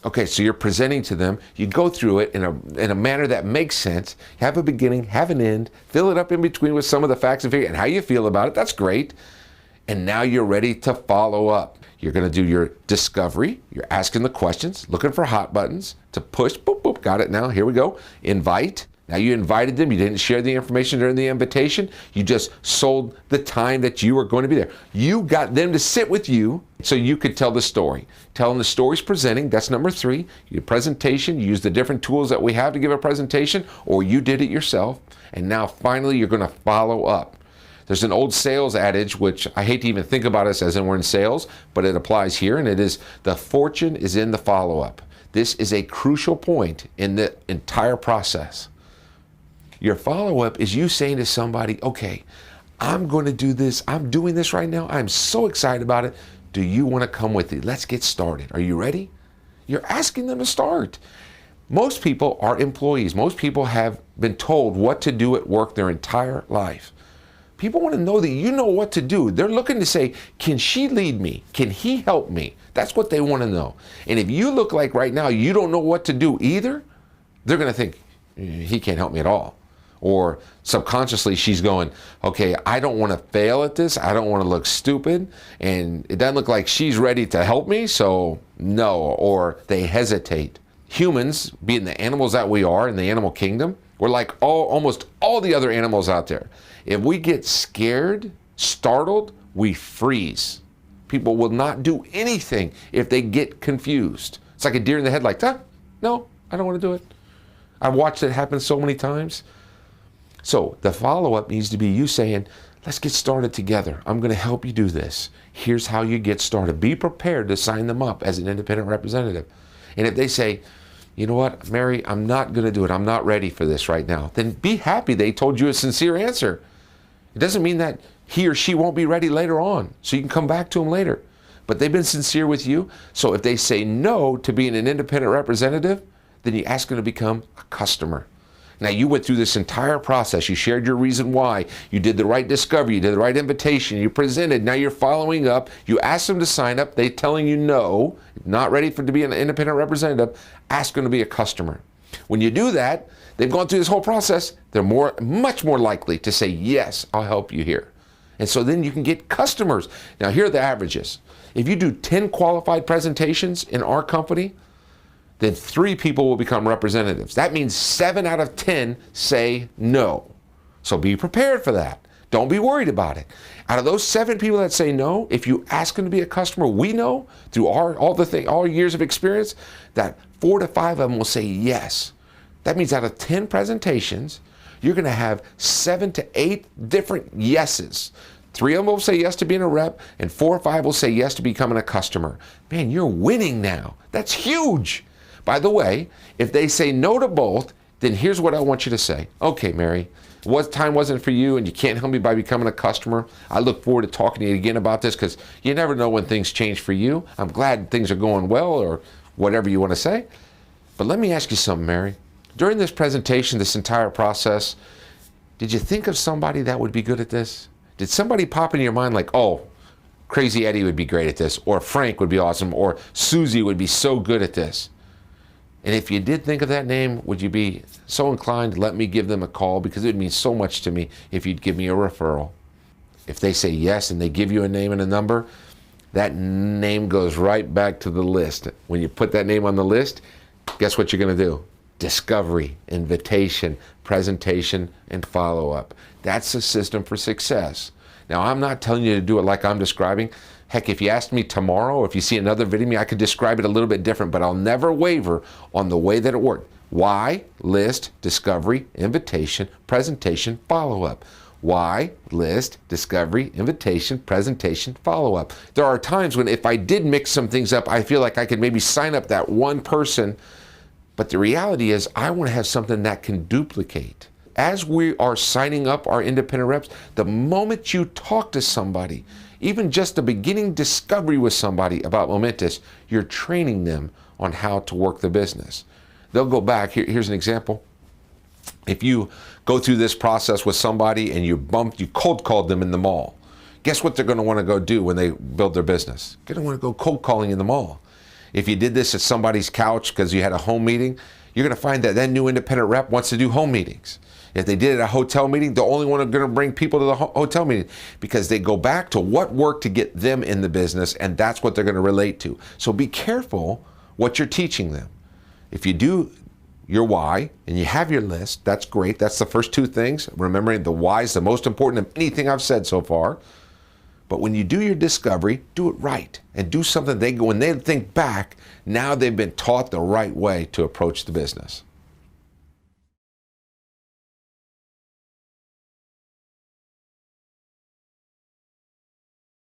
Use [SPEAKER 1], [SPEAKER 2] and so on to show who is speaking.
[SPEAKER 1] Okay, so you're presenting to them. You go through it in a manner that makes sense. Have a beginning, have an end, fill it up in between with some of the facts and figures and how you feel about it. That's great. And now you're ready to follow up. You're going to do your discovery. You're asking the questions, looking for hot buttons to push. Boop, boop, got it now. Here we go. Invite. Now you invited them. You didn't share the information during the invitation. You just sold the time that you were going to be there. You got them to sit with you so you could tell the story. Telling the story's presenting. That's number 3. Your presentation. You use the different tools that we have to give a presentation, or you did it yourself. And now finally you're going to follow up. There's an old sales adage, which I hate to even think about us as in we're in sales, but it applies here, and it is, the fortune is in the follow-up. This is a crucial point in the entire process. Your follow-up is you saying to somebody, okay, I'm going to do this. I'm doing this right now. I'm so excited about it. Do you want to come with me? Let's get started. Are you ready? You're asking them to start. Most people are employees. Most people have been told what to do at work their entire life. People want to know that you know what to do. They're looking to say, can she lead me? Can he help me? That's what they want to know. And if you look like right now you don't know what to do either, they're going to think, he can't help me at all. Or subconsciously she's going, okay, I don't want to fail at this. I don't want to look stupid. And it doesn't look like she's ready to help me, so no. Or they hesitate. Humans, being the animals that we are in the animal kingdom, we're like almost all the other animals out there. If we get scared, startled, we freeze. People will not do anything if they get confused. It's like a deer in the headlights. No, I don't want to do it. I've watched it happen so many times. So the follow-up needs to be you saying, let's get started together. I'm going to help you do this. Here's how you get started. Be prepared to sign them up as an independent representative. And if they say, you know what, Mary, I'm not going to do it. I'm not ready for this right now. Then be happy they told you a sincere answer. It doesn't mean that he or she won't be ready later on, so you can come back to them later. But they've been sincere with you. So if they say no to being an independent representative, then you ask them to become a customer. Now, you went through this entire process. You shared your reason why. You did the right discovery. You did the right invitation. You presented. Now you're following up. You asked them to sign up. They're telling you no, not ready to be an independent representative. Ask them to be a customer. When you do that, they've gone through this whole process. They're much more likely to say, yes, I'll help you here. And so then you can get customers. Now, here are the averages. If you do 10 qualified presentations in our company, then 3 people will become representatives. That means 7 out of 10 say no. So be prepared for that. Don't be worried about it. Out of those 7 people that say no, if you ask them to be a customer, we know through all years of experience that 4 to 5 of them will say yes. That means out of 10 presentations, you're going to have 7 to 8 different yeses. 3 of them will say yes to being a rep, and 4 or 5 will say yes to becoming a customer. Man, you're winning now. That's huge. By the way, if they say no to both, then here's what I want you to say. Okay, Mary, what time wasn't for you and you can't help me by becoming a customer? I look forward to talking to you again about this because you never know when things change for you. I'm glad things are going well or whatever you want to say. But let me ask you something, Mary. During this presentation, this entire process, did you think of somebody that would be good at this? Did somebody pop in your mind like, oh, Crazy Eddie would be great at this, or Frank would be awesome, or Susie would be so good at this? And if you did think of that name, would you be so inclined to let me give them a call? Because it would mean so much to me if you'd give me a referral. If they say yes and they give you a name and a number, that name goes right back to the list. When you put that name on the list, guess what you're going to do? Discovery, invitation, presentation, and follow-up. That's the system for success. Now, I'm not telling you to do it like I'm describing. Heck, if you asked me tomorrow, or if you see another video of me, I could describe it a little bit different, but I'll never waver on the way that it worked. Why? List, discovery, invitation, presentation, follow-up. Why? List, discovery, invitation, presentation, follow-up. There are times when if I did mix some things up, I feel like I could maybe sign up that one person, but the reality is I want to have something that can duplicate. As we are signing up our independent reps, the moment you talk to somebody, even just the beginning discovery with somebody about Momentous, you're training them on how to work the business. They'll go back. Here's an example. If you go through this process with somebody and you cold called them in the mall, guess what they're going to want to go do when they build their business? They're going to want to go cold calling in the mall. If you did this at somebody's couch because you had a home meeting, you're going to find that that new independent rep wants to do home meetings. If they did it at a hotel meeting, the only one going to bring people to the hotel meeting because they go back to what worked to get them in the business, and that's what they're going to relate to. So be careful what you're teaching them. If you do your why and you have your list, that's great. That's the first two things. Remembering the why is the most important of anything I've said so far. But when you do your discovery, do it right and do something when they think back, now they've been taught the right way to approach the business.